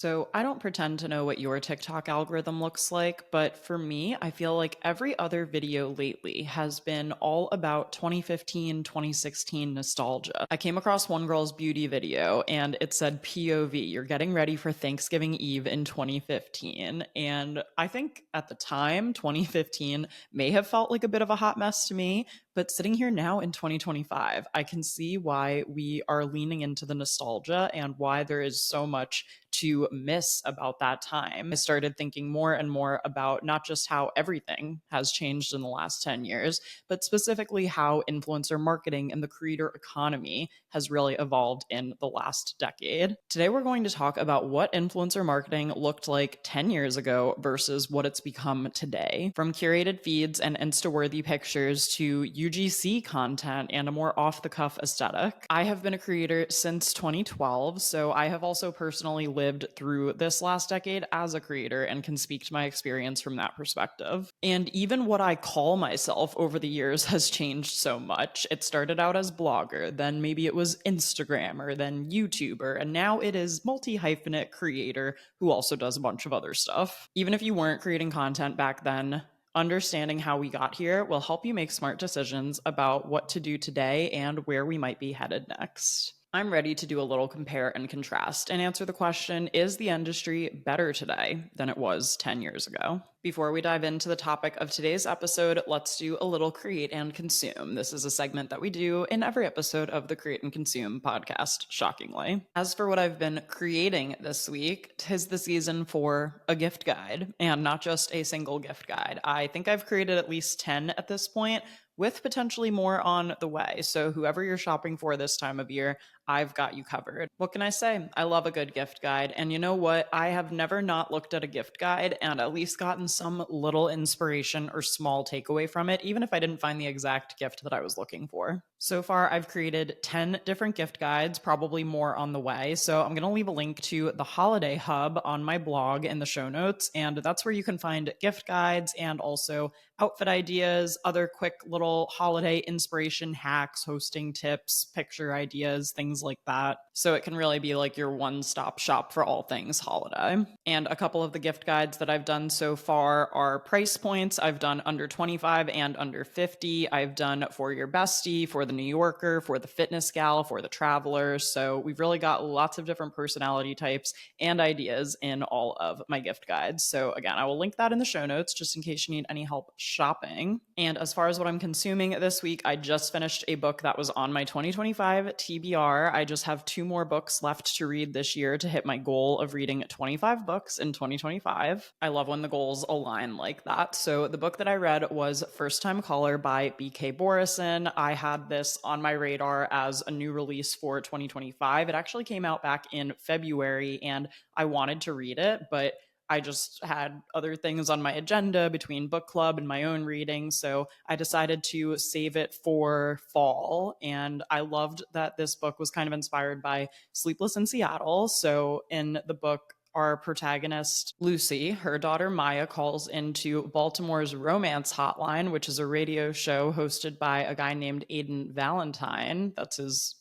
So, I don't pretend to know what your TikTok algorithm looks like, but for me, I feel like every other video lately has been all about 2015, 2016 nostalgia. I came across one girl's beauty video and it said POV, you're getting ready for Thanksgiving Eve in 2015. And I think at the time, 2015 may have felt like a bit of a hot mess to me, but sitting here now in 2025, I can see why we are leaning into the nostalgia and why there is so much to miss about that time. I started thinking more and more about not just how everything has changed in the last 10 years, but specifically how influencer marketing and the creator economy has really evolved in the last decade. Today, we're going to talk about what influencer marketing looked like 10 years ago versus what it's become today. From curated feeds and Insta-worthy pictures to UGC content and a more off-the-cuff aesthetic. I have been a creator since 2012, so I have also personally lived through this last decade as a creator and can speak to my experience from that perspective. And even what I call myself over the years has changed so much. It started out as blogger, then maybe it was Instagrammer, then YouTuber, and now it is multi-hyphenate creator who also does a bunch of other stuff. Even if you weren't creating content back then, understanding how we got here will help you make smart decisions about what to do today and where we might be headed next. I'm ready to do a little compare and contrast and answer the question, is the industry better today than it was 10 years ago? Before we dive into the topic of today's episode, let's do a little create and consume. This is a segment that we do in every episode of the Create and Consume podcast, shockingly. As for what I've been creating this week, 'tis the season for a gift guide, and not just a single gift guide. I think I've created at least 10 at this point, with potentially more on the way. So whoever you're shopping for this time of year, I've got you covered. What can I say? I love a good gift guide. And you know what? I have never not looked at a gift guide and at least gotten some little inspiration or small takeaway from it, even if I didn't find the exact gift that I was looking for. So far, I've created 10 different gift guides, probably more on the way. So I'm going to leave a link to the Holiday Hub on my blog in the show notes. And that's where you can find gift guides and also outfit ideas, other quick little holiday inspiration hacks, hosting tips, picture ideas, things like that. So it can really be like your one-stop shop for all things holiday. And a couple of the gift guides that I've done so far are price points. I've done under 25 and under 50. I've done for your bestie, for the New Yorker, for the fitness gal, for the traveler. So we've really got lots of different personality types and ideas in all of my gift guides. So again, I will link that in the show notes just in case you need any help shopping. And as far as what I'm consuming this week, I just finished a book that was on my 2025 TBR. I just have two more books left to read this year to hit my goal of reading 25 books in 2025. I love when the goals align like that. So the book that I read was First Time Caller by BK Borison. I had this on my radar as a new release for 2025. It actually came out back in February and I wanted to read it, but I just had other things on my agenda between book club and my own reading. So I decided to save it for fall. And I loved that this book was kind of inspired by Sleepless in Seattle. So in the book, our protagonist, Lucy, her daughter Maya calls into Baltimore's Romance Hotline, which is a radio show hosted by a guy named Aidan Valentine. That's his,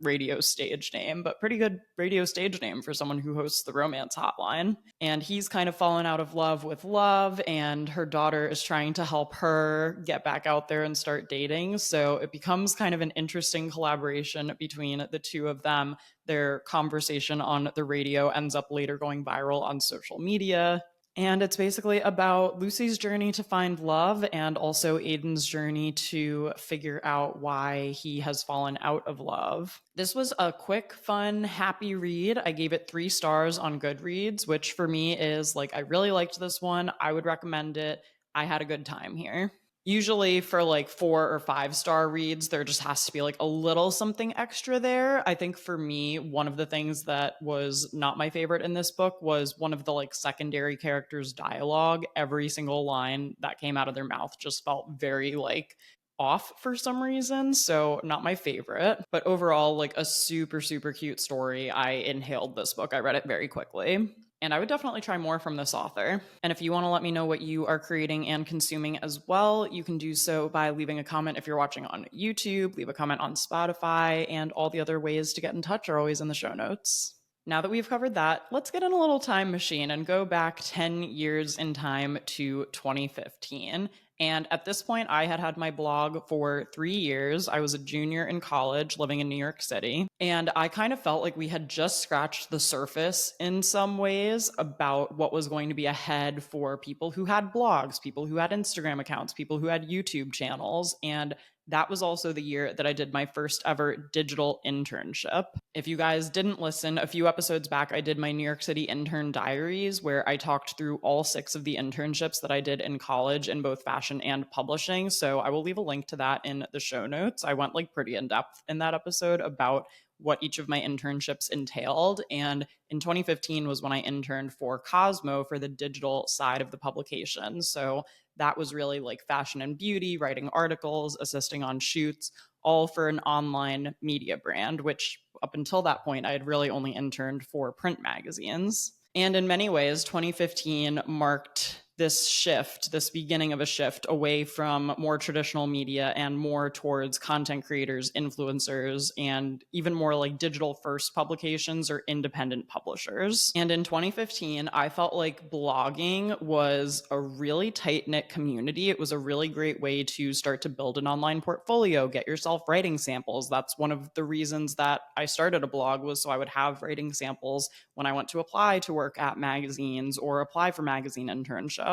radio stage name, but pretty good radio stage name for someone who hosts the Romance Hotline. And he's kind of fallen out of love with love, and her daughter is trying to help her get back out there and start dating. So it becomes kind of an interesting collaboration between the two of them. Their conversation on the radio ends up later going viral on social media. And it's basically about Lucy's journey to find love and also Aiden's journey to figure out why he has fallen out of love. This was a quick, fun, happy read. I gave it 3 stars on Goodreads, which for me is like, I really liked this one. I would recommend it. I had a good time here. Usually for like 4 or 5-star reads, there just has to be like a little something extra there. I think for me, one of the things that was not my favorite in this book was one of the like secondary characters' dialogue. Every single line that came out of their mouth just felt very like off for some reason. So not my favorite, but overall like a super, super cute story. I inhaled this book. I read it very quickly. And I would definitely try more from this author. And if you want to let me know what you are creating and consuming as well, you can do so by leaving a comment if you're watching on YouTube, leave a comment on Spotify, and all the other ways to get in touch are always in the show notes. Now that we've covered that, let's get in a little time machine and go back 10 years in time to 2015. And at this point, I had had my blog for 3 years. I was a junior in college living in New York City. And I kind of felt like we had just scratched the surface in some ways about what was going to be ahead for people who had blogs, people who had Instagram accounts, people who had YouTube channels. And that was also the year that I did my first ever digital internship. If you guys didn't listen, a few episodes back, I did my New York City intern diaries where I talked through all 6 of the internships that I did in college in both fashion and publishing. So I will leave a link to that in the show notes. I went like pretty in depth in that episode about what each of my internships entailed. And in 2015 was when I interned for Cosmo for the digital side of the publication. So that was really like fashion and beauty, writing articles, assisting on shoots, all for an online media brand, which up until that point, I had really only interned for print magazines. And in many ways, 2015 marked this shift, this beginning of a shift away from more traditional media and more towards content creators, influencers, and even more like digital first publications or independent publishers. And in 2015, I felt like blogging was a really tight knit community. It was a really great way to start to build an online portfolio, get yourself writing samples. That's one of the reasons that I started a blog, was so I would have writing samples when I went to apply to work at magazines or apply for magazine internships.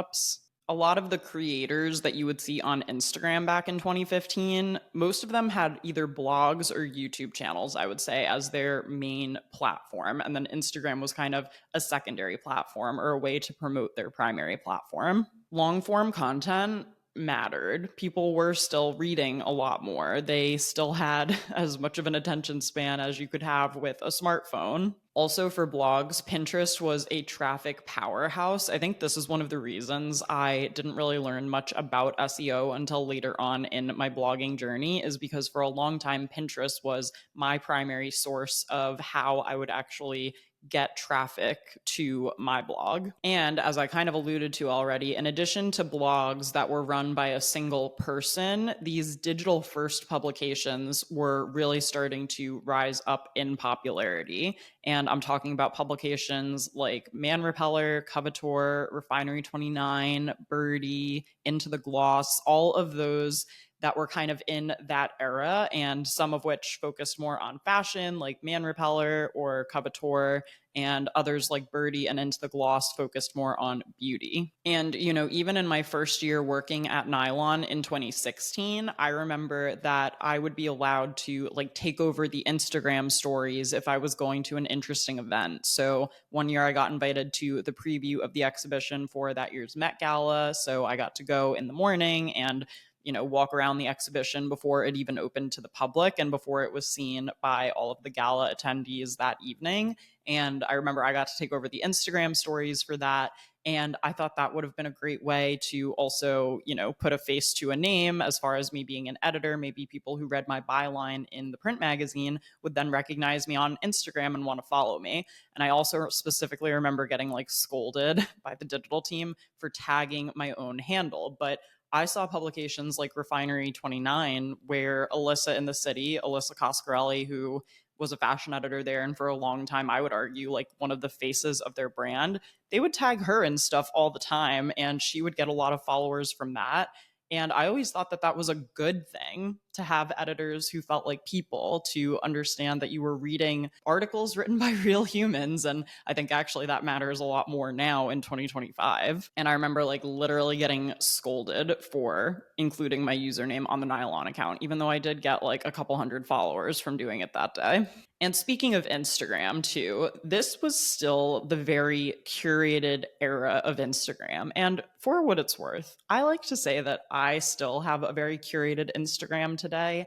A lot of the creators that you would see on Instagram back in 2015, most of them had either blogs or YouTube channels, I would say, as their main platform. And then Instagram was kind of a secondary platform or a way to promote their primary platform. Long form content mattered. People were still reading a lot more. They still had as much of an attention span as you could have with a smartphone. Also, for blogs, Pinterest was a traffic powerhouse. I think this is one of the reasons I didn't really learn much about SEO until later on in my blogging journey, is because for a long time, Pinterest was my primary source of how I would actually get traffic to my blog. And as I kind of alluded to already, in addition to blogs that were run by a single person, these digital first publications were really starting to rise up in popularity. And I'm talking about publications like Man Repeller, Covetor, Refinery 29, Birdie, Into the Gloss, all of those that were kind of in that era, and some of which focused more on fashion, like Man Repeller or Covetor, and others like Birdie and Into the Gloss focused more on beauty. And, you know, even in my first year working at Nylon in 2016, I remember that I would be allowed to like take over the Instagram stories if I was going to an interesting event. So one year I got invited to the preview of the exhibition for that year's Met Gala. So I got to go in the morning and walk around the exhibition before it even opened to the public and before it was seen by all of the gala attendees that evening. And I remember I got to take over the Instagram stories for that. And I thought that would have been a great way to also, put a face to a name as far as me being an editor. Maybe people who read my byline in the print magazine would then recognize me on Instagram and want to follow me. And I also specifically remember getting like scolded by the digital team for tagging my own handle. But I saw publications like Refinery 29, where Alyssa in the City, Alyssa Coscarelli, who was a fashion editor there, and for a long time, I would argue, like one of the faces of their brand, they would tag her and stuff all the time, and she would get a lot of followers from that. And I always thought that that was a good thing, to have editors who felt like people, to understand that you were reading articles written by real humans. And I think actually that matters a lot more now in 2025. And I remember like literally getting scolded for including my username on the Nylon account, even though I did get like a couple hundred followers from doing it that day. And speaking of Instagram, too, this was still the very curated era of Instagram. And for what it's worth, I like to say that I still have a very curated Instagram today.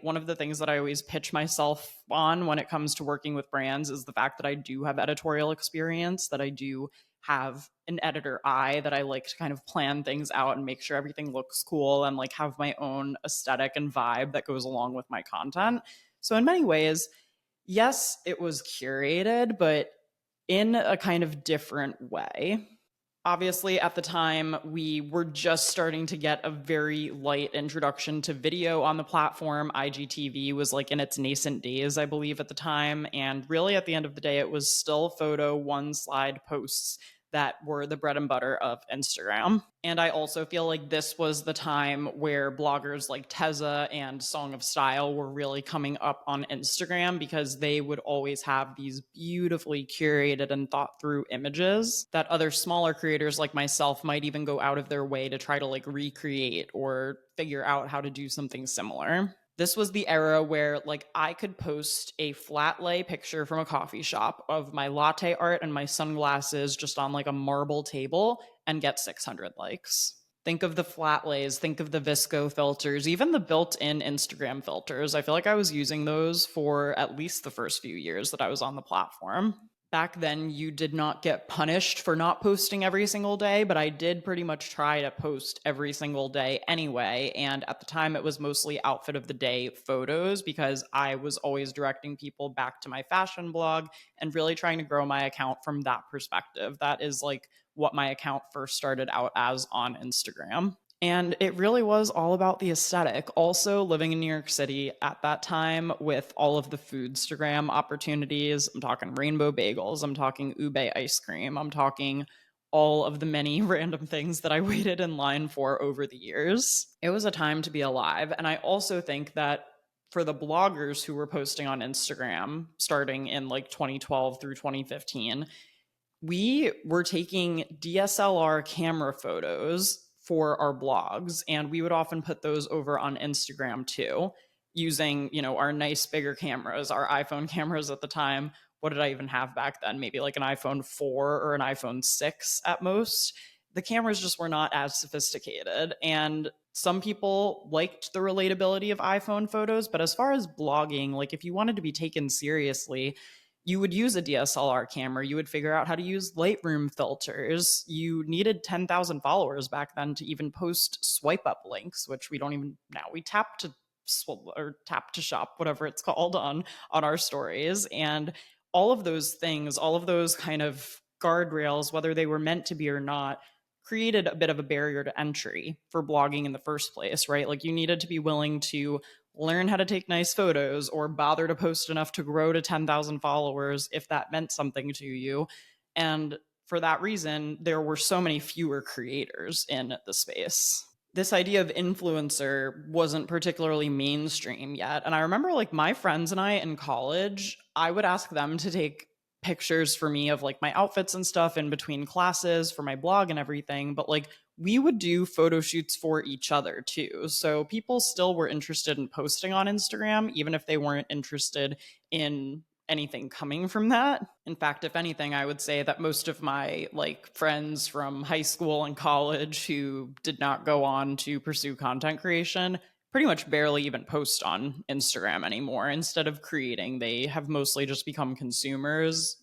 One of the things that I always pitch myself on when it comes to working with brands is the fact that I do have editorial experience, that I do have an editor eye, that I like to kind of plan things out and make sure everything looks cool and like have my own aesthetic and vibe that goes along with my content. So in many ways, yes, it was curated, but in a kind of different way. Obviously, at the time, we were just starting to get a very light introduction to video on the platform. IGTV was like in its nascent days, I believe, at the time. And really, at the end of the day, it was still photo, one slide posts that were the bread and butter of Instagram. And I also feel like this was the time where bloggers like Teza and Song of Style were really coming up on Instagram because they would always have these beautifully curated and thought through images that other smaller creators like myself might even go out of their way to try to like recreate or figure out how to do something similar. This was the era where like I could post a flat lay picture from a coffee shop of my latte art and my sunglasses just on like a marble table and get 600 likes. Think of the flat lays, think of the visco filters, even the built-in Instagram filters. I feel like I was using those for at least the first few years that I was on the platform. Back then, you did not get punished for not posting every single day, but I did pretty much try to post every single day anyway. And at the time, it was mostly outfit of the day photos because I was always directing people back to my fashion blog and really trying to grow my account from that perspective. That is like what my account first started out as on Instagram. And it really was all about the aesthetic. Also, living in New York City at that time with all of the foodstagram opportunities, I'm talking rainbow bagels, I'm talking ube ice cream, I'm talking all of the many random things that I waited in line for over the years. It was a time to be alive. And I also think that for the bloggers who were posting on Instagram starting in like 2012 through 2015, we were taking DSLR camera photos for our blogs, and we would often put those over on Instagram too, using, our nice bigger cameras, our iPhone cameras at the time. What did I even have back then? Maybe like an iPhone 4 or an iPhone 6 at most. The cameras just were not as sophisticated, and some people liked the relatability of iPhone photos, but as far as blogging, like if you wanted to be taken seriously, you would use a DSLR camera. You would figure out how to use Lightroom filters. You needed 10,000 followers back then to even post swipe up links, which we don't even now. We tap to or tap to shop, whatever it's called, on our stories. And all of those things, all of those kind of guardrails, whether they were meant to be or not, created a bit of a barrier to entry for blogging in the first place, right? Like you needed to be willing to learn how to take nice photos or bother to post enough to grow to 10,000 followers if that meant something to you. And for that reason, there were so many fewer creators in the space. This idea of influencer wasn't particularly mainstream yet. And I remember like my friends and I in college, I would ask them to take pictures for me of like my outfits and stuff in between classes for my blog and everything. But like we would do photo shoots for each other too. So people still were interested in posting on Instagram, even if they weren't interested in anything coming from that. In fact, if anything, I would say that most of my like friends from high school and college who did not go on to pursue content creation pretty much barely even post on Instagram anymore. Instead of creating, they have mostly just become consumers,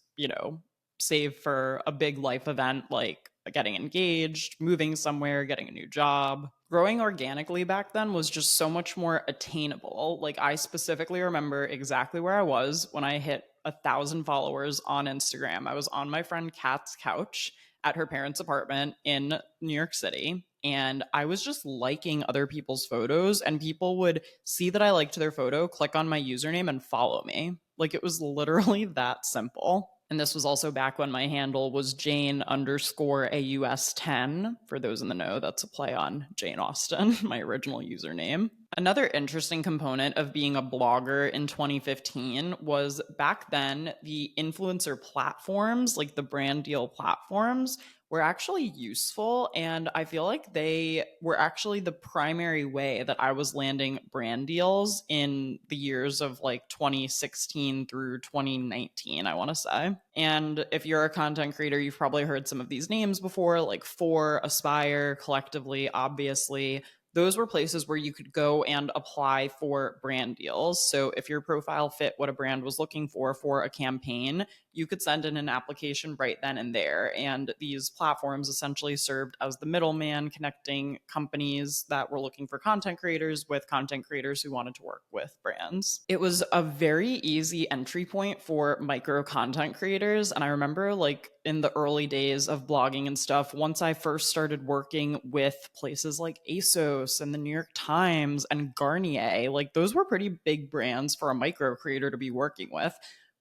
save for a big life event like getting engaged, moving somewhere, getting a new job. Growing organically back then was just so much more attainable. Like, I specifically remember exactly where I was when I hit 1,000 followers on Instagram. I was on my friend Kat's couch at her parents' apartment in New York City. And I was just liking other people's photos, and people would see that I liked their photo, click on my username, and follow me. Like, it was literally that simple. And this was also back when my handle was Jane underscore AUS10. For those in the know, that's a play on Jane Austen, my original username. Another interesting component of being a blogger in 2015 was back then the influencer platforms, like the brand deal platforms, were actually useful. And I feel like they were actually the primary way that I was landing brand deals in the years of like 2016 through 2019, I want to say. And if you're a content creator, you've probably heard some of these names before, like For, Aspire, Collectively, obviously. those were places where you could go and apply for brand deals. So if your profile fit what a brand was looking for a campaign, you could send in an application right then and there. And these platforms essentially served as the middleman connecting companies that were looking for content creators with content creators who wanted to work with brands. It was a very easy entry point for micro content creators. And I remember like in the early days of blogging and stuff, once I first started working with places like ASOS and the New York Times and Garnier, like those were pretty big brands for a micro creator to be working with.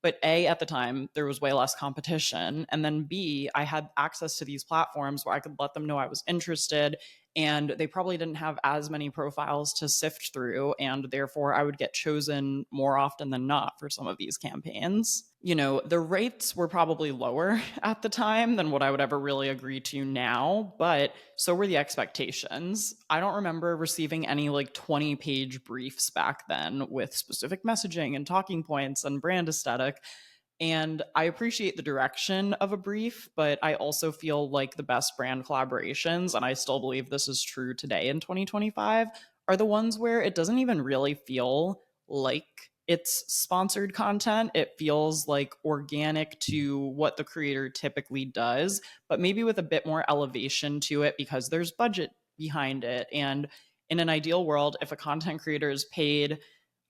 But A, at the time, there was way less competition. And then B, I had access to these platforms where I could let them know I was interested. And they probably didn't have as many profiles to sift through. And therefore, I would get chosen more often than not for some of these campaigns. You know, the rates were probably lower at the time than what I would ever really agree to now, but so were the expectations. I don't remember receiving any like 20-page briefs back then with specific messaging and talking points and brand aesthetic. And I appreciate the direction of a brief, but I also feel like the best brand collaborations, and I still believe this is true today in 2025, are the ones where it doesn't even really feel like it's sponsored content. It feels like organic to what the creator typically does, but maybe with a bit more elevation to it because there's budget behind it. And in an ideal world, if a content creator is paid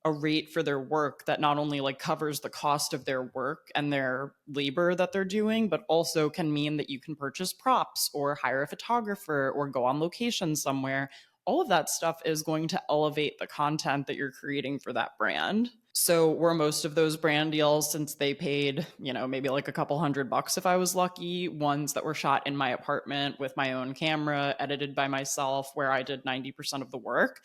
a rate for their work that not only like covers the cost of their work and their labor that they're doing, but also can mean that you can purchase props or hire a photographer or go on location somewhere. All of that stuff is going to elevate the content that you're creating for that brand. So were most of those brand deals, since they paid, you know, maybe like a couple $100 if I was lucky, ones that were shot in my apartment with my own camera, edited by myself, where I did 90% of the work?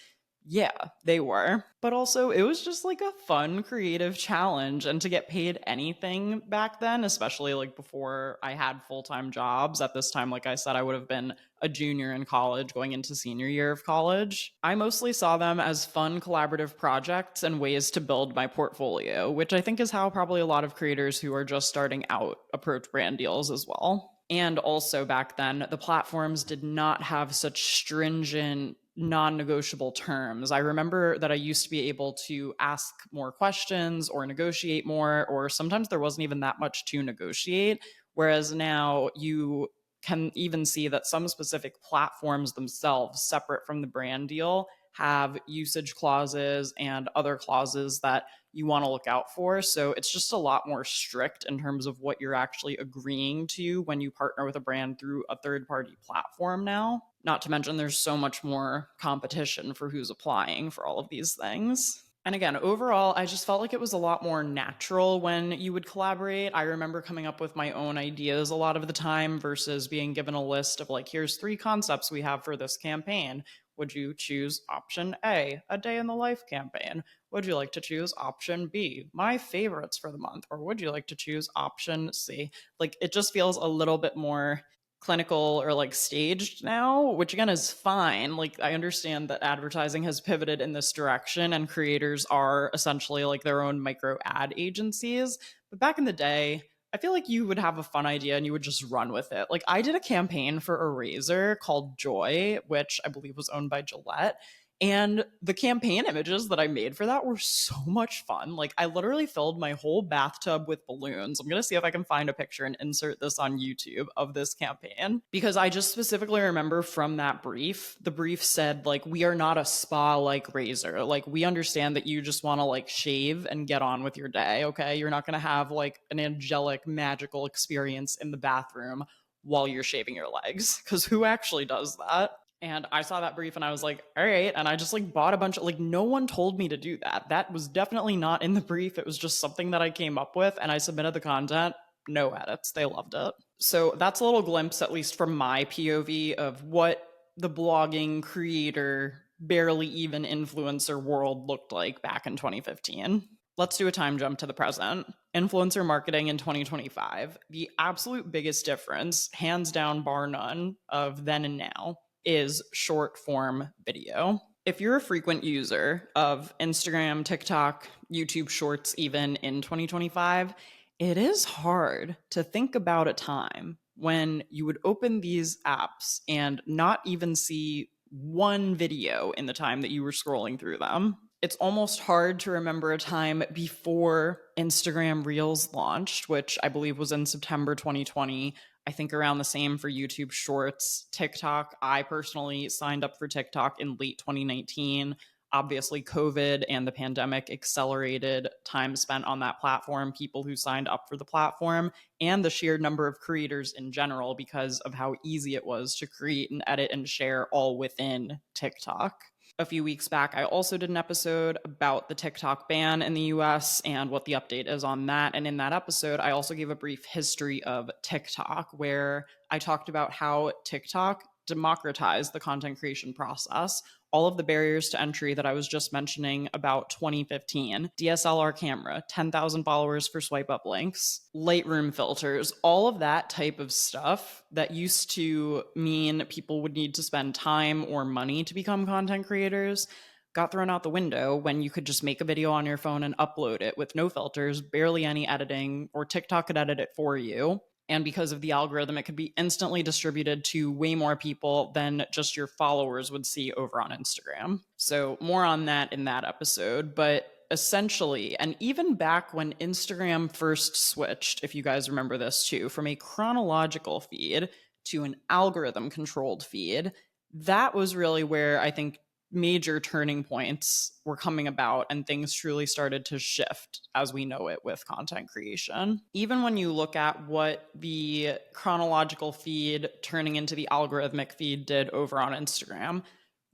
Yeah, they were. But also, it was just like a fun, creative challenge. And to get paid anything back then, especially like before I had full time jobs, at this time, like I said, I would have been a junior in college going into senior year of college. I mostly saw them as fun, collaborative projects and ways to build my portfolio, which I think is how probably a lot of creators who are just starting out approach brand deals as well. And also back then, the platforms did not have such stringent non-negotiable terms. I remember that I used to be able to ask more questions or negotiate more, or sometimes there wasn't even that much to negotiate. Whereas now you can even see that some specific platforms themselves, separate from the brand deal, have usage clauses and other clauses that you want to look out for. So it's just a lot more strict in terms of what you're actually agreeing to when you partner with a brand through a third party platform now. Not to mention, there's so much more competition for who's applying for all of these things. And again, overall, I just felt like it was a lot more natural when you would collaborate. I remember coming up with my own ideas a lot of the time versus being given a list of like, here's 3 concepts we have for this campaign. Would you choose option A, a day in the life campaign? Would you like to choose option B, my favorites for the month? Or would you like to choose option C? Like, it just feels a little bit more clinical or like staged now, which again is fine. Like, I understand that advertising has pivoted in this direction and creators are essentially like their own micro ad agencies. But back in the day, I feel like you would have a fun idea and you would just run with it. Like, I did a campaign for a razor called Joy, which I believe was owned by Gillette. And the campaign images that I made for that were so much fun. Like, I literally filled my whole bathtub with balloons. I'm going to see if I can find a picture and insert this on YouTube of this campaign because I just specifically remember from that brief, the brief said, like, we are not a spa like razor. Like, we understand that you just want to like shave and get on with your day. Okay. You're not going to have like an angelic, magical experience in the bathroom while you're shaving your legs because who actually does that? And I saw that brief and I was like, all right. And I just like bought a bunch of like, no one told me to do that. That was definitely not in the brief. It was just something that I came up with and I submitted the content. No edits. They loved it. So that's a little glimpse, at least from my POV, of what the blogging creator, barely even influencer world looked like back in 2015. Let's do a time jump to the present. Influencer marketing in 2025. The absolute biggest difference, hands down, bar none, of then and now is short form video. If you're a frequent user of Instagram, TikTok, YouTube Shorts, even in 2025, it is hard to think about a time when you would open these apps and not even see one video in the time that you were scrolling through them. It's almost hard to remember a time before Instagram Reels launched, which I believe was in September 2020. I think around the same for YouTube Shorts. TikTok, I personally signed up for TikTok in late 2019. Obviously, COVID and the pandemic accelerated time spent on that platform, people who signed up for the platform, and the sheer number of creators in general because of how easy it was to create and edit and share all within TikTok. A few weeks back, I also did an episode about the TikTok ban in the US and what the update is on that. And in that episode, I also gave a brief history of TikTok, where I talked about how TikTok democratized the content creation process. All of the barriers to entry that I was just mentioning about 2015, DSLR camera, 10,000 followers for swipe up links, Lightroom filters, all of that type of stuff that used to mean people would need to spend time or money to become content creators got thrown out the window when you could just make a video on your phone and upload it with no filters, barely any editing, or TikTok could edit it for you. And because of the algorithm, it could be instantly distributed to way more people than just your followers would see over on Instagram. So, more on that in that episode. But essentially, and even back when Instagram first switched, if you guys remember this too, from a chronological feed to an algorithm controlled feed, that was really where I think major turning points were coming about and things truly started to shift as we know it with content creation. Even when you look at what the chronological feed turning into the algorithmic feed did over on Instagram,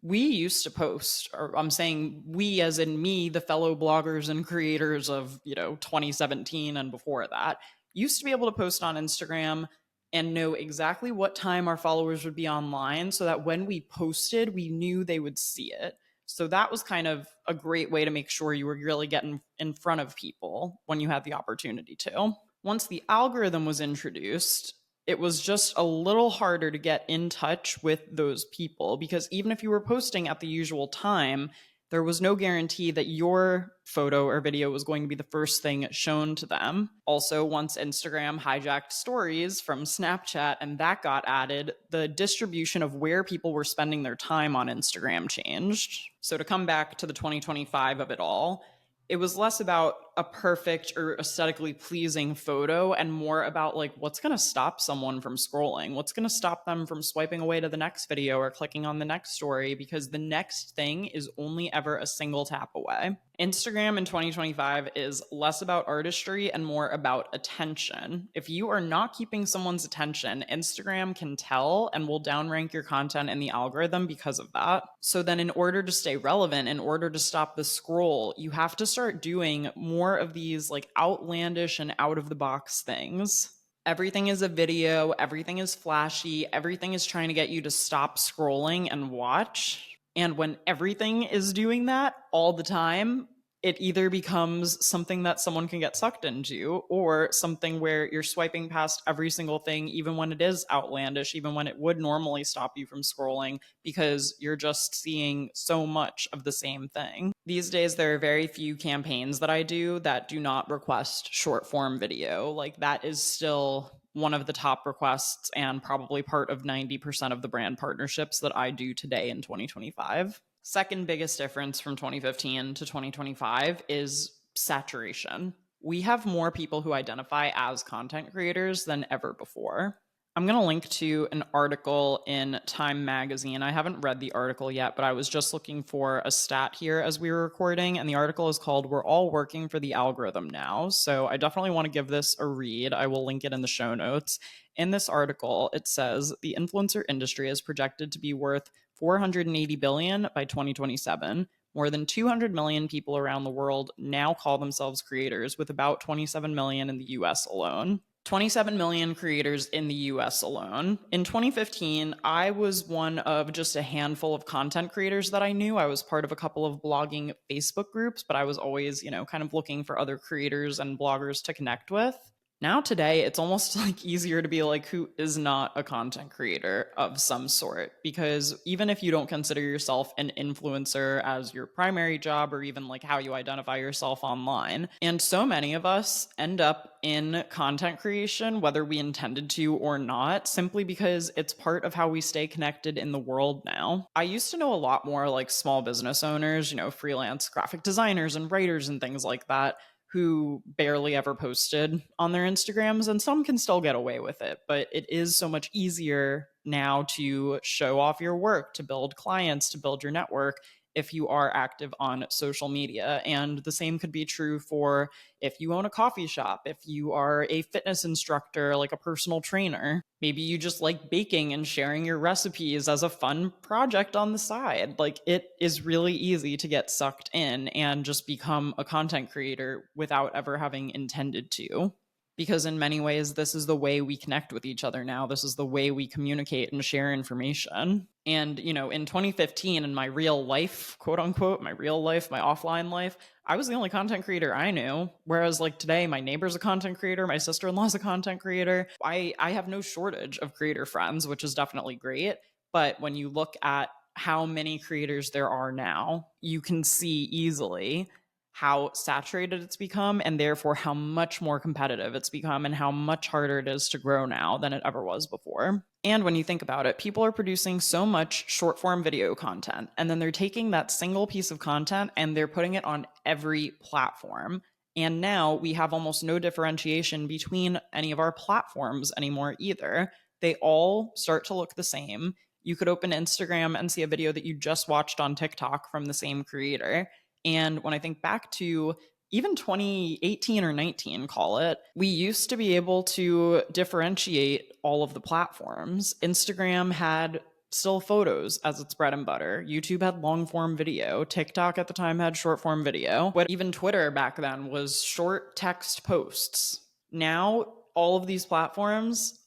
we used to post, or I'm saying we as in me, the fellow bloggers and creators of, 2017 and before that, used to be able to post on Instagram and know exactly what time our followers would be online so that when we posted, we knew they would see it. So that was kind of a great way to make sure you were really getting in front of people when you had the opportunity to. Once the algorithm was introduced, it was just a little harder to get in touch with those people because even if you were posting at the usual time, there was no guarantee that your photo or video was going to be the first thing shown to them. Also, once Instagram hijacked stories from Snapchat and that got added, the distribution of where people were spending their time on Instagram changed. So to come back to the 2025 of it all, it was less about a perfect or aesthetically pleasing photo and more about like what's going to stop someone from scrolling, what's going to stop them from swiping away to the next video or clicking on the next story, because the next thing is only ever a single tap away. Instagram in 2025 is less about artistry and more about attention. If you are not keeping someone's attention, Instagram can tell and will downrank your content in the algorithm because of that. So then in order to stay relevant, in order to stop the scroll, you have to start doing more of these like outlandish and out of the box things. Everything is a video, everything is flashy, everything is trying to get you to stop scrolling and watch. And when everything is doing that all the time, it either becomes something that someone can get sucked into or something where you're swiping past every single thing, even when it is outlandish, even when it would normally stop you from scrolling, because you're just seeing so much of the same thing. These days, there are very few campaigns that I do that do not request short form video. Like that is still one of the top requests and probably part of 90% of the brand partnerships that I do today in 2025. Second biggest difference from 2015 to 2025 is saturation. We have more people who identify as content creators than ever before. I'm going to link to an article in Time Magazine. I haven't read the article yet, but I was just looking for a stat here as we were recording, and the article is called "We're All Working for the Algorithm Now." So I definitely want to give this a read. I will link it in the show notes. In this article, it says the influencer industry is projected to be worth $480 billion by 2027. More than 200 million people around the world now call themselves creators, with about 27 million in the US alone. 27 million creators in the US alone. In 2015, I was one of just a handful of content creators that I knew. I was part of a couple of blogging Facebook groups, but I was always, kind of looking for other creators and bloggers to connect with. Now today, it's almost like easier to be like who is not a content creator of some sort, because even if you don't consider yourself an influencer as your primary job or even like how you identify yourself online, and so many of us end up in content creation whether we intended to or not, simply because it's part of how we stay connected in the world now. I used to know a lot more like small business owners, freelance graphic designers and writers and things like that, who barely ever posted on their Instagrams, and some can still get away with it. But it is so much easier now to show off your work, to build clients, to build your network if you are active on social media. And the same could be true for if you own a coffee shop, if you are a fitness instructor, like a personal trainer. Maybe you just like baking and sharing your recipes as a fun project on the side. Like, it is really easy to get sucked in and just become a content creator without ever having intended to. Because in many ways, this is the way we connect with each other now. This is the way we communicate and share information. And, in 2015, in my real life, quote unquote, my real life, my offline life, I was the only content creator I knew. Whereas, like today, my neighbor's a content creator, my sister in law's a content creator. I have no shortage of creator friends, which is definitely great. But when you look at how many creators there are now, you can see easily how saturated it's become, and therefore how much more competitive it's become and how much harder it is to grow now than it ever was before. And when you think about it, people are producing so much short form video content, and then they're taking that single piece of content and they're putting it on every platform. And now we have almost no differentiation between any of our platforms anymore either. They all start to look the same. You could open Instagram and see a video that you just watched on TikTok from the same creator. And when I think back to even 2018 or 19, call it, we used to be able to differentiate all of the platforms. Instagram had still photos as its bread and butter. YouTube had long form video. TikTok at the time had short form video. But even Twitter back then was short text posts. Now, all of these platforms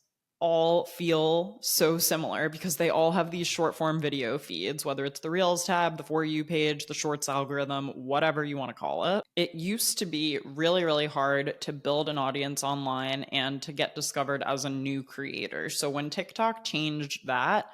all feel so similar because they all have these short form video feeds, whether it's the Reels tab, the For You page, the Shorts algorithm, whatever you want to call it. It used to be really, really hard to build an audience online and to get discovered as a new creator. So when TikTok changed that,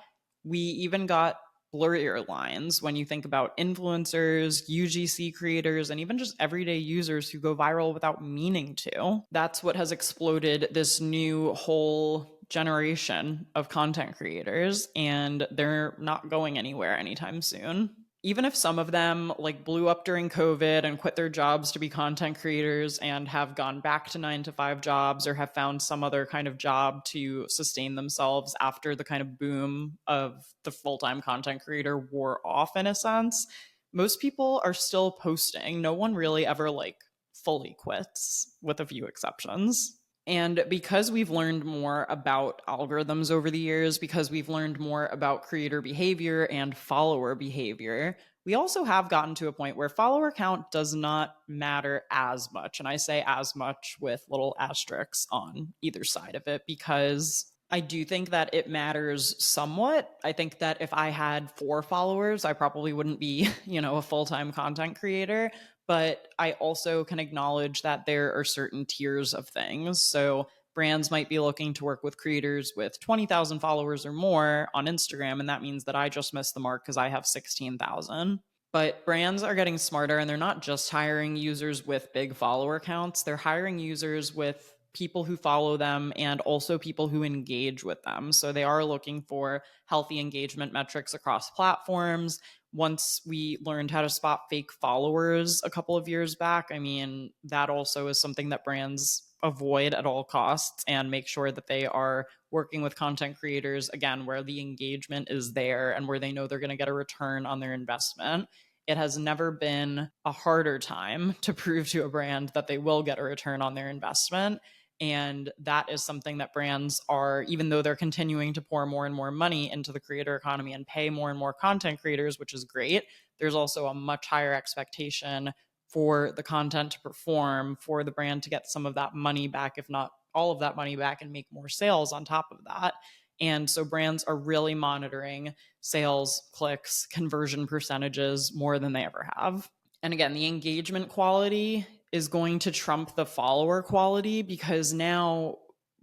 we even got blurrier lines when you think about influencers, UGC creators, and even just everyday users who go viral without meaning to. That's what has exploded this new whole generation of content creators, and they're not going anywhere anytime soon. Even if some of them like blew up during COVID and quit their jobs to be content creators and have gone back to 9 to 5 jobs or have found some other kind of job to sustain themselves after the kind of boom of the full-time content creator wore off in a sense, most people are still posting. No one really ever like fully quits, with a few exceptions. And because we've learned more about algorithms over the years, because we've learned more about creator behavior and follower behavior, we also have gotten to a point where follower count does not matter as much. And I say as much with little asterisks on either side of it, because I do think that it matters somewhat. I think that if I had 4 followers, I probably wouldn't be, a full time content creator. But I also can acknowledge that there are certain tiers of things. So brands might be looking to work with creators with 20,000 followers or more on Instagram, and that means that I just missed the mark because I have 16,000. But brands are getting smarter, and they're not just hiring users with big follower counts. They're hiring users with people who follow them and also people who engage with them. So they are looking for healthy engagement metrics across platforms. Once we learned how to spot fake followers a couple of years back, I mean, that also is something that brands avoid at all costs and make sure that they are working with content creators, again, where the engagement is there and where they know they're going to get a return on their investment. It has never been a harder time to prove to a brand that they will get a return on their investment. And that is something that brands are, even though they're continuing to pour more and more money into the creator economy and pay more and more content creators, which is great, there's also a much higher expectation for the content to perform, for the brand to get some of that money back, if not all of that money back, and make more sales on top of that. And so brands are really monitoring sales, clicks, conversion percentages more than they ever have. And again, the engagement quality is going to trump the follower quality, because now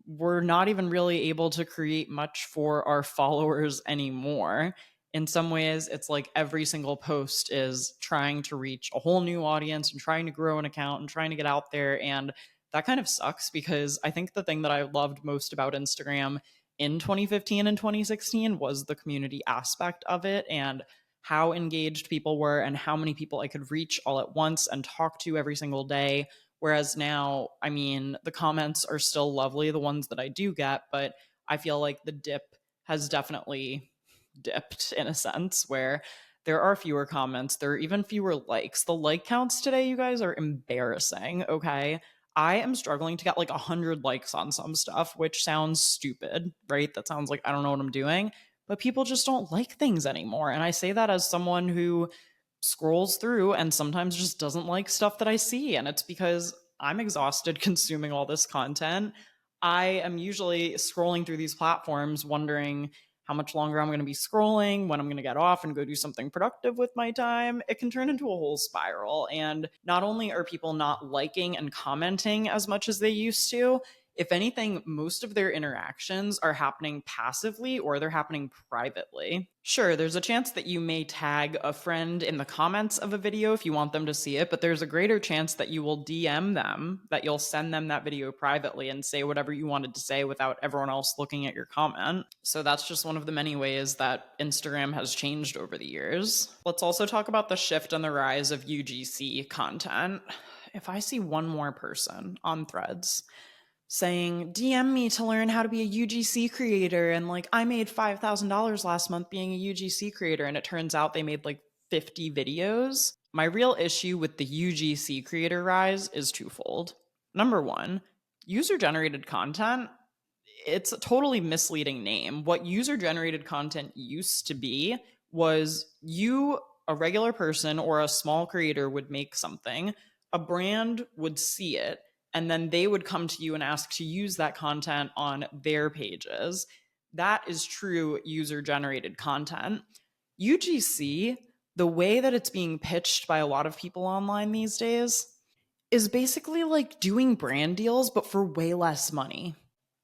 we're not even really able to create much for our followers anymore. In some ways, it's like every single post is trying to reach a whole new audience and trying to grow an account and trying to get out there. And that kind of sucks, because I think the thing that I loved most about Instagram in 2015 and 2016 was the community aspect of it, and how engaged people were and how many people I could reach all at once and talk to every single day. Whereas now, I mean, the comments are still lovely, the ones that I do get, but I feel like the dip has definitely dipped in a sense, where there are fewer comments, there are even fewer likes. The like counts today, you guys, are embarrassing, okay? I am struggling to get like 100 likes on some stuff, which sounds stupid, right? That sounds like I don't know what I'm doing, but people just don't like things anymore. And I say that as someone who scrolls through and sometimes just doesn't like stuff that I see. And it's because I'm exhausted consuming all this content. I am usually scrolling through these platforms wondering how much longer I'm going to be scrolling, when I'm going to get off and go do something productive with my time. It can turn into a whole spiral. And not only are people not liking and commenting as much as they used to, if anything, most of their interactions are happening passively or they're happening privately. Sure, there's a chance that you may tag a friend in the comments of a video if you want them to see it, but there's a greater chance that you will DM them, that you'll send them that video privately and say whatever you wanted to say without everyone else looking at your comment. So that's just one of the many ways that Instagram has changed over the years. Let's also talk about the shift and the rise of UGC content. If I see one more person on Threads saying, DM me to learn how to be a UGC creator, and like, I made $5,000 last month being a UGC creator, and it turns out they made like 50 videos. My real issue with the UGC creator rise is twofold. Number one, user generated content. It's a totally misleading name. What user generated content used to be was you, a regular person or a small creator, would make something, a brand would see it, and then they would come to you and ask to use that content on their pages. That is true user generated content. UGC, the way that it's being pitched by a lot of people online these days, is basically like doing brand deals, but for way less money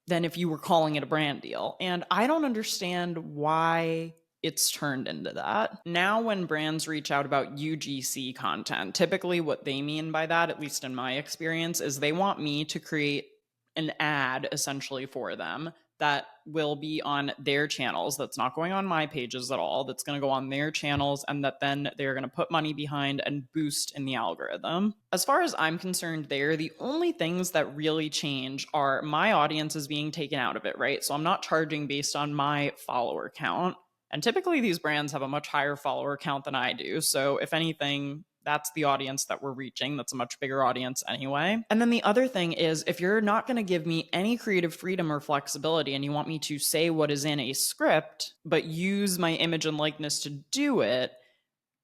than if you were calling it a brand deal. And I don't understand why it's turned into that. Now, when brands reach out about UGC content, typically what they mean by that, at least in my experience, is they want me to create an ad essentially for them that will be on their channels, that's not going on my pages at all, that's going to go on their channels, and that then they're going to put money behind and boost in the algorithm. As far as I'm concerned there, the only things that really change are my audience is being taken out of it, right? So I'm not charging based on my follower count. And typically these brands have a much higher follower count than I do. So if anything, that's the audience that we're reaching. That's a much bigger audience anyway. And then the other thing is, if you're not going to give me any creative freedom or flexibility and you want me to say what is in a script, but use my image and likeness to do it,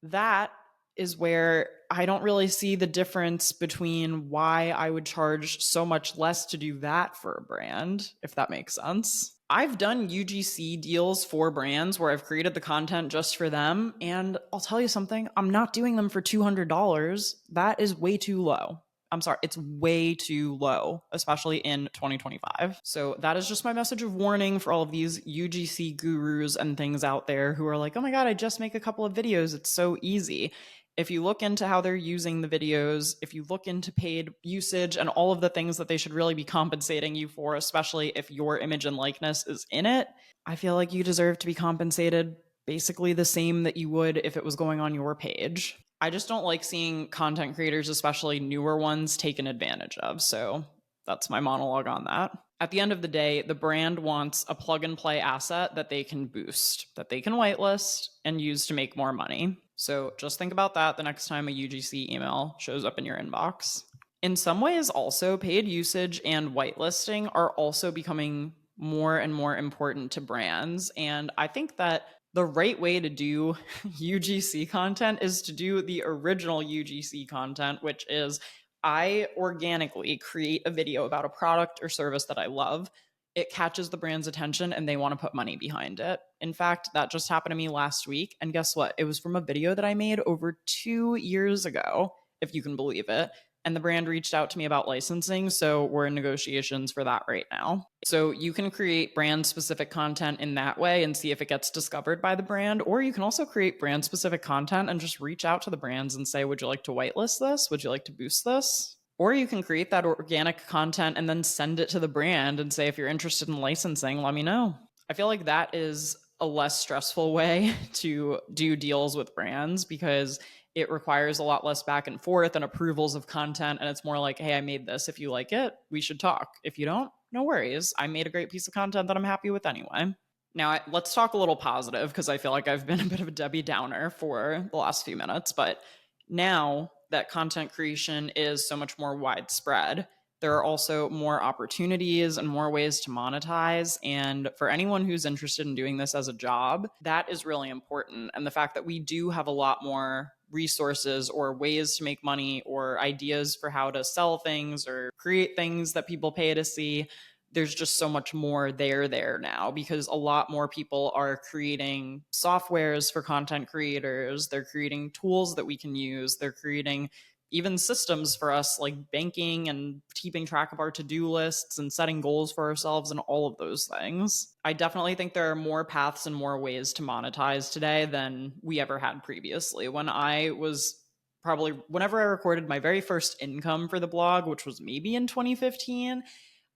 that is where I don't really see the difference between why I would charge so much less to do that for a brand, if that makes sense. I've done UGC deals for brands where I've created the content just for them, and I'll tell you something, I'm not doing them for $200. That is way too low. I'm sorry, it's way too low, especially in 2025. So that is just my message of warning for all of these UGC gurus and things out there who are like, oh my God, I just make a couple of videos. It's so easy. If you look into how they're using the videos, if you look into paid usage and all of the things that they should really be compensating you for, especially if your image and likeness is in it, I feel like you deserve to be compensated basically the same that you would if it was going on your page. I just don't like seeing content creators, especially newer ones, taken advantage of. So that's my monologue on that. At the end of the day, the brand wants a plug and play asset that they can boost, that they can whitelist and use to make more money. So just think about that the next time a UGC email shows up in your inbox. In some ways, also, paid usage and whitelisting are also becoming more and more important to brands. And I think that the right way to do UGC content is to do the original UGC content, which is I organically create a video about a product or service that I love. It catches the brand's attention and they want to put money behind it. In fact, that just happened to me last week. And guess what? It was from a video that I made over 2 years ago, if you can believe it. and the brand reached out to me about licensing, so we're in negotiations for that right now. So you can create brand specific content in that way and see if it gets discovered by the brand, or you can also create brand specific content and just reach out to the brands and say, would you like to whitelist this? Would you like to boost this? Or you can create that organic content and then send it to the brand and say, if you're interested in licensing, let me know. I feel like that is a less stressful way to do deals with brands because it requires a lot less back and forth and approvals of content. And it's more like, hey, I made this. If you like it, we should talk. If you don't, no worries. I made a great piece of content that I'm happy with anyway. Now, let's talk a little positive because I feel like I've been a bit of a Debbie Downer for the last few minutes. But now that content creation is so much more widespread, there are also more opportunities and more ways to monetize. And for anyone who's interested in doing this as a job, that is really important. And the fact that we do have a lot more resources or ways to make money or ideas for how to sell things or create things that people pay to see, there's just so much more there now because a lot more people are creating softwares for content creators. They're creating tools that we can use. They're creating even systems for us like banking and keeping track of our to-do lists and setting goals for ourselves and all of those things. I definitely think there are more paths and more ways to monetize today than we ever had previously. Whenever I recorded my very first income for the blog, which was maybe in 2015,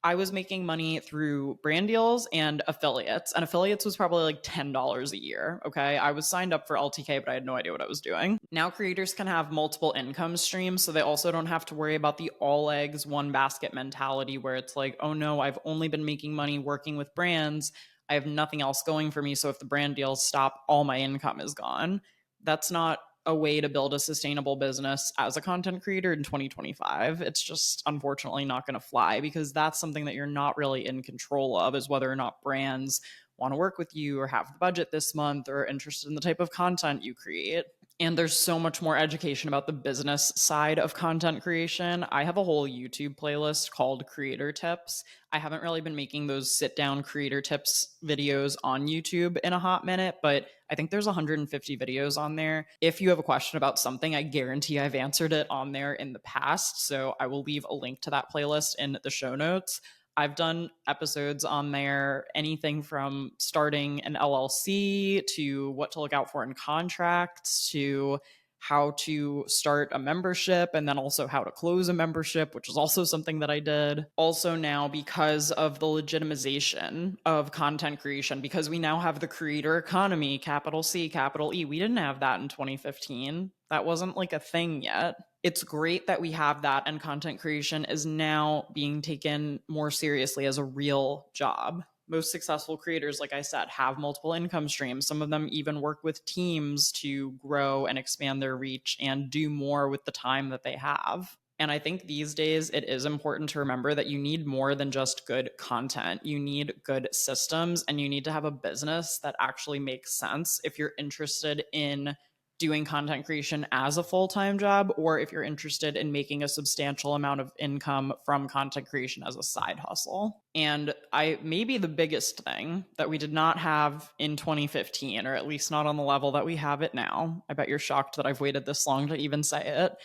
I was making money through brand deals and affiliates. And affiliates was probably like $10 a year. Okay. I was signed up for LTK, but I had no idea what I was doing. Now creators can have multiple income streams. So they also don't have to worry about the all eggs, one basket mentality where it's like, oh no, I've only been making money working with brands. I have nothing else going for me. So if the brand deals stop, all my income is gone. That's not a way to build a sustainable business as a content creator in 2025. It's just unfortunately not going to fly because that's something that you're not really in control of, is whether or not brands want to work with you or have the budget this month or interested in the type of content you create. And there's so much more education about the business side of content creation. I have a whole YouTube playlist called Creator Tips. I haven't really been making those sit down creator tips videos on YouTube in a hot minute, but I think there's 150 videos on there. If you have a question about something, I guarantee I've answered it on there in the past. So I will leave a link to that playlist in the show notes. I've done episodes on there, anything from starting an LLC to what to look out for in contracts to how to start a membership and then also how to close a membership, which is also something that I did. Also now, because of the legitimization of content creation, because we now have the creator economy, capital C, capital E, we didn't have that in 2015. That wasn't like a thing yet. It's great that we have that, and content creation is now being taken more seriously as a real job. Most successful creators, like I said, have multiple income streams. Some of them even work with teams to grow and expand their reach and do more with the time that they have. And I think these days it is important to remember that you need more than just good content. You need good systems, and you need to have a business that actually makes sense if you're interested in doing content creation as a full-time job, or if you're interested in making a substantial amount of income from content creation as a side hustle. And maybe the biggest thing that we did not have in 2015, or at least not on the level that we have it now, I bet you're shocked that I've waited this long to even say it,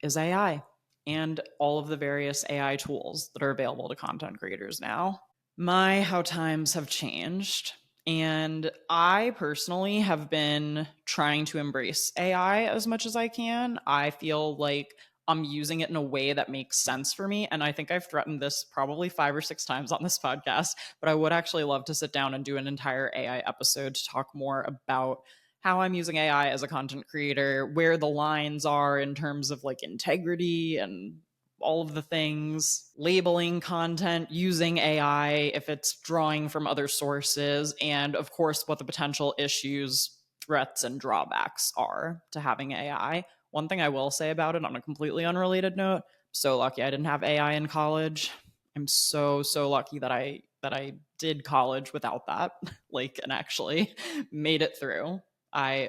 is AI and all of the various AI tools that are available to content creators now. My, how times have changed. And I personally have been trying to embrace AI as much as I can. I feel like I'm using it in a way that makes sense for me. And I think I've threatened this probably 5 or 6 times on this podcast, but I would actually love to sit down and do an entire AI episode to talk more about how I'm using AI as a content creator, where the lines are in terms of like integrity and all of the things, labeling content, using AI if it's drawing from other sources, and of course, what the potential issues, threats, and drawbacks are to having AI. One thing I will say about it on a completely unrelated note, so lucky I didn't have AI in college. I'm so lucky that I did college without that, like, and actually made it through. I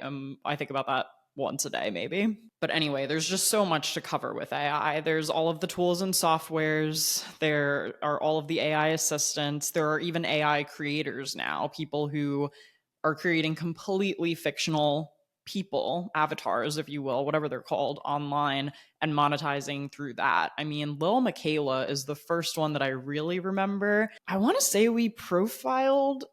think about that once a day, maybe. But anyway, there's just so much to cover with AI. There's all of the tools and softwares. There are all of the AI assistants. There are even AI creators now, people who are creating completely fictional people, avatars, if you will, whatever they're called, online and monetizing through that. I mean, Lil Michaela is the first one that I really remember. I want to say we profiled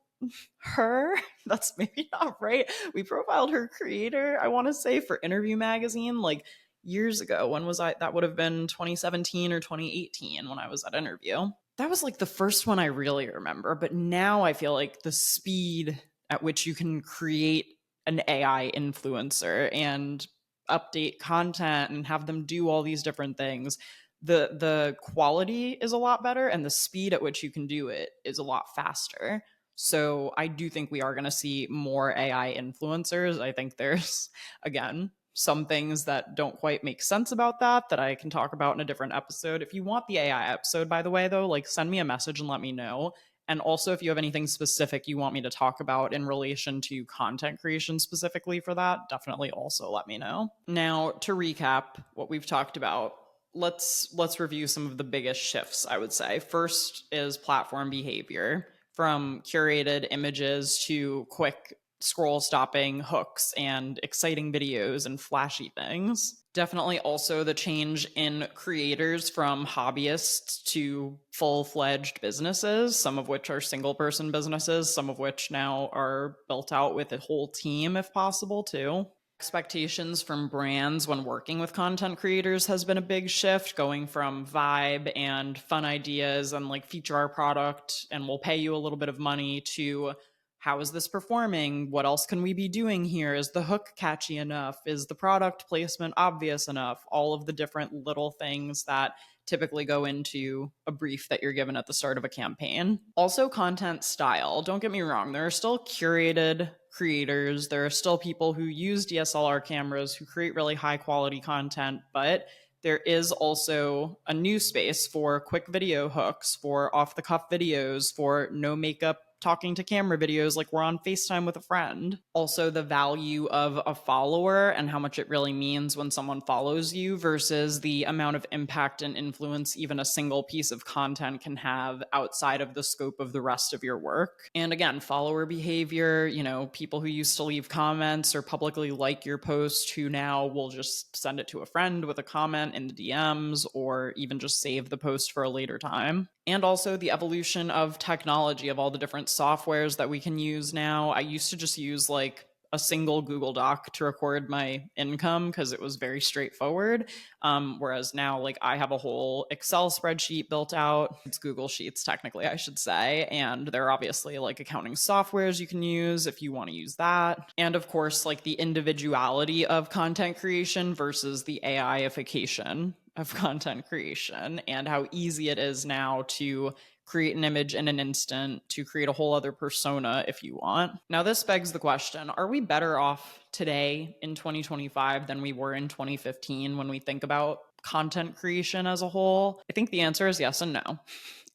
her. That's maybe not right. We profiled her creator, I want to say, for Interview Magazine, like years ago. When was I? That would have been 2017 or 2018 when I was at Interview. That was like the first one I really remember. But now I feel like the speed at which you can create an AI influencer and update content and have them do all these different things, the quality is a lot better and the speed at which you can do it is a lot faster. So I do think we are going to see more AI influencers. I think there's, again, some things that don't quite make sense about that I can talk about in a different episode. If you want the AI episode, by the way, though, like send me a message and let me know. And also, if you have anything specific you want me to talk about in relation to content creation specifically for that, definitely also let me know. Now, to recap what we've talked about, let's review some of the biggest shifts, I would say. First is platform behavior, from curated images to quick scroll stopping hooks and exciting videos and flashy things. Definitely also the change in creators from hobbyists to full-fledged businesses, some of which are single-person businesses, some of which now are built out with a whole team if possible too. Expectations from brands when working with content creators has been a big shift, going from vibe and fun ideas and like feature our product and we'll pay you a little bit of money to how is this performing? What else can we be doing here? Is the hook catchy enough? Is the product placement obvious enough? All of the different little things that typically go into a brief that you're given at the start of a campaign. Also, content style. Don't get me wrong, there are still curated creators, there are still people who use DSLR cameras who create really high quality content, but there is also a new space for quick video hooks, for off the cuff videos, for no makeup talking to camera videos like we're on FaceTime with a friend. Also, the value of a follower and how much it really means when someone follows you versus the amount of impact and influence even a single piece of content can have outside of the scope of the rest of your work. And again, follower behavior, people who used to leave comments or publicly like your post who now will just send it to a friend with a comment in the DMs or even just save the post for a later time. And also the evolution of technology, of all the different softwares that we can use now. I used to just use like a single Google Doc to record my income because it was very straightforward. Whereas now, like, I have a whole Excel spreadsheet built out. It's Google Sheets, technically, I should say. And there are obviously like accounting softwares you can use if you want to use that. And of course, like the individuality of content creation versus the AIification of content creation and how easy it is now to create an image in an instant, to create a whole other persona if you want. Now, this begs the question, are we better off today in 2025 than we were in 2015 when we think about content creation as a whole? I think the answer is yes and no.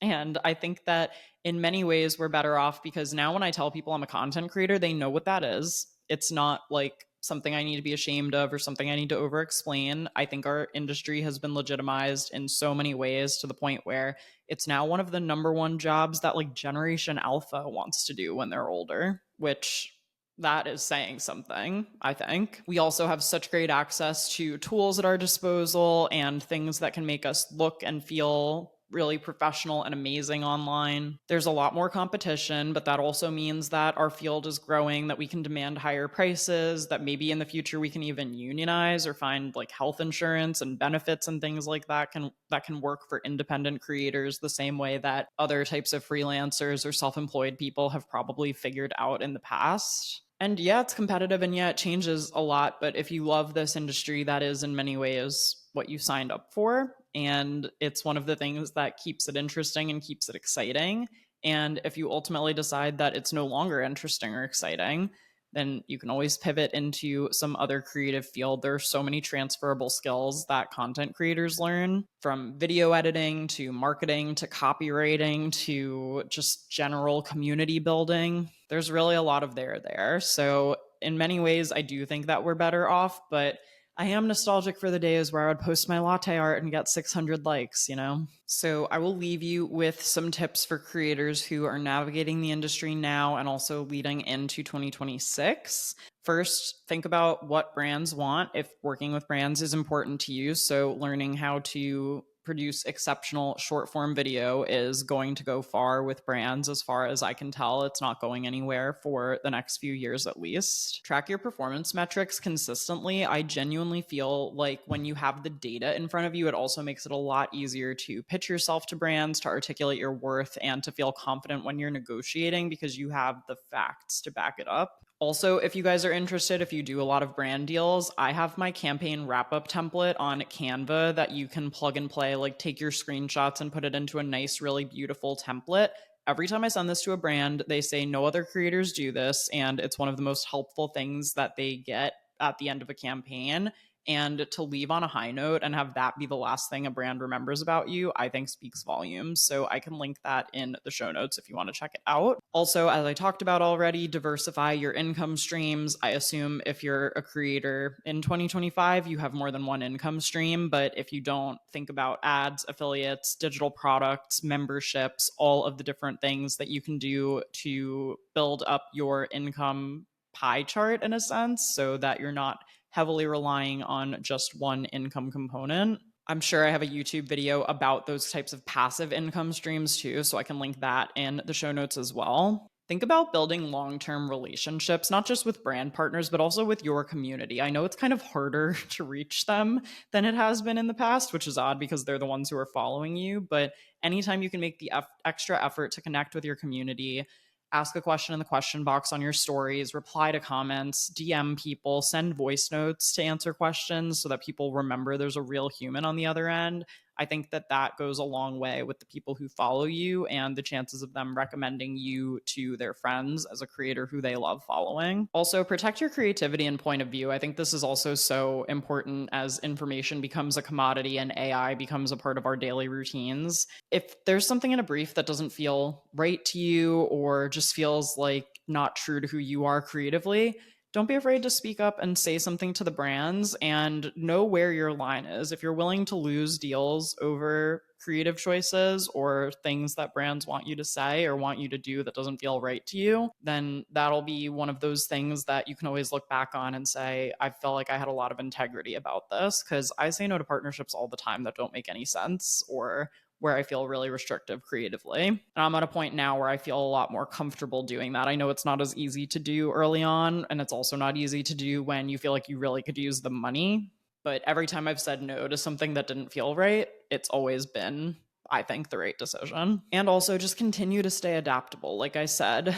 And I think that in many ways we're better off because now when I tell people I'm a content creator, they know what that is. It's not like something I need to be ashamed of or something I need to over explain. I think our industry has been legitimized in so many ways to the point where it's now one of the number one jobs that like Generation Alpha wants to do when they're older, which that is saying something, I think. We also have such great access to tools at our disposal and things that can make us look and feel really professional and amazing online. There's a lot more competition, but that also means that our field is growing, that we can demand higher prices, that maybe in the future we can even unionize or find like health insurance and benefits and things like that can work for independent creators the same way that other types of freelancers or self-employed people have probably figured out in the past. And yeah, it's competitive and yeah, it changes a lot. But if you love this industry, that is in many ways what you signed up for. And it's one of the things that keeps it interesting and keeps it exciting. And if you ultimately decide that it's no longer interesting or exciting, then you can always pivot into some other creative field. There are so many transferable skills that content creators learn, from video editing to marketing to copywriting to just general community building. There's really a lot of there. So in many ways, I do think that we're better off, but I am nostalgic for the days where I would post my latte art and get 600 likes, you know? So I will leave you with some tips for creators who are navigating the industry now and also leading into 2026. First, think about what brands want if working with brands is important to you. So learning how to produce exceptional short form video is going to go far with brands. As far as I can tell, it's not going anywhere for the next few years at least. Track your performance metrics consistently. I genuinely feel like when you have the data in front of you, it also makes it a lot easier to pitch yourself to brands, to articulate your worth, and to feel confident when you're negotiating because you have the facts to back it up. Also, if you guys are interested, if you do a lot of brand deals, I have my campaign wrap up template on Canva that you can plug and play, like take your screenshots and put it into a nice, really beautiful template. Every time I send this to a brand, they say no other creators do this, and it's one of the most helpful things that they get at the end of a campaign. And to leave on a high note and have that be the last thing a brand remembers about you, I think speaks volumes. So I can link that in the show notes if you want to check it out. Also, as I talked about already, diversify your income streams. I assume if you're a creator in 2025, you have more than one income stream. But if you don't, think about ads, affiliates, digital products, memberships, all of the different things that you can do to build up your income pie chart in a sense so that you're not heavily relying on just one income component. I'm sure I have a YouTube video about those types of passive income streams too, so I can link that in the show notes as well. Think about building long term relationships, not just with brand partners, but also with your community. I know it's kind of harder to reach them than it has been in the past, which is odd because they're the ones who are following you. But anytime you can make the extra effort to connect with your community, ask a question in the question box on your stories, reply to comments, DM people, send voice notes to answer questions so that people remember there's a real human on the other end. I think that that goes a long way with the people who follow you and the chances of them recommending you to their friends as a creator who they love following. Also, protect your creativity and point of view. I think this is also so important as information becomes a commodity and AI becomes a part of our daily routines. If there's something in a brief that doesn't feel right to you or just feels like not true to who you are creatively, don't be afraid to speak up and say something to the brands and know where your line is. If you're willing to lose deals over creative choices or things that brands want you to say or want you to do that doesn't feel right to you, then that'll be one of those things that you can always look back on and say, I felt like I had a lot of integrity about this, because I say no to partnerships all the time that don't make any sense or where I feel really restrictive creatively. And I'm at a point now where I feel a lot more comfortable doing that. I know it's not as easy to do early on, and it's also not easy to do when you feel like you really could use the money. But every time I've said no to something that didn't feel right, it's always been, I think, the right decision. And also just continue to stay adaptable. Like I said,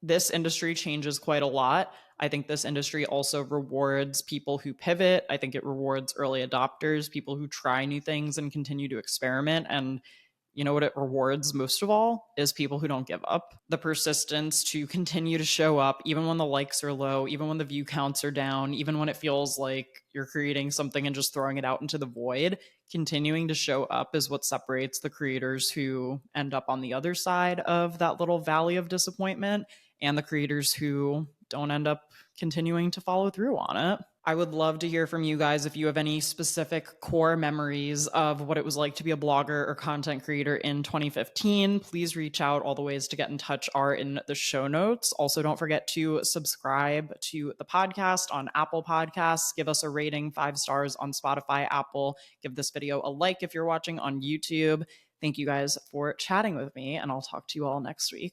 this industry changes quite a lot. I think this industry also rewards people who pivot. I think it rewards early adopters, people who try new things and continue to experiment. And you know what it rewards most of all is people who don't give up. The persistence to continue to show up, even when the likes are low, even when the view counts are down, even when it feels like you're creating something and just throwing it out into the void. Continuing to show up is what separates the creators who end up on the other side of that little valley of disappointment and the creators who don't end up continuing to follow through on it. I would love to hear from you guys if you have any specific core memories of what it was like to be a blogger or content creator in 2015. Please reach out. All the ways to get in touch are in the show notes. Also, don't forget to subscribe to the podcast on Apple Podcasts. Give us a rating, 5 stars on Spotify, Apple. Give this video a like if you're watching on YouTube. Thank you guys for chatting with me, and I'll talk to you all next week.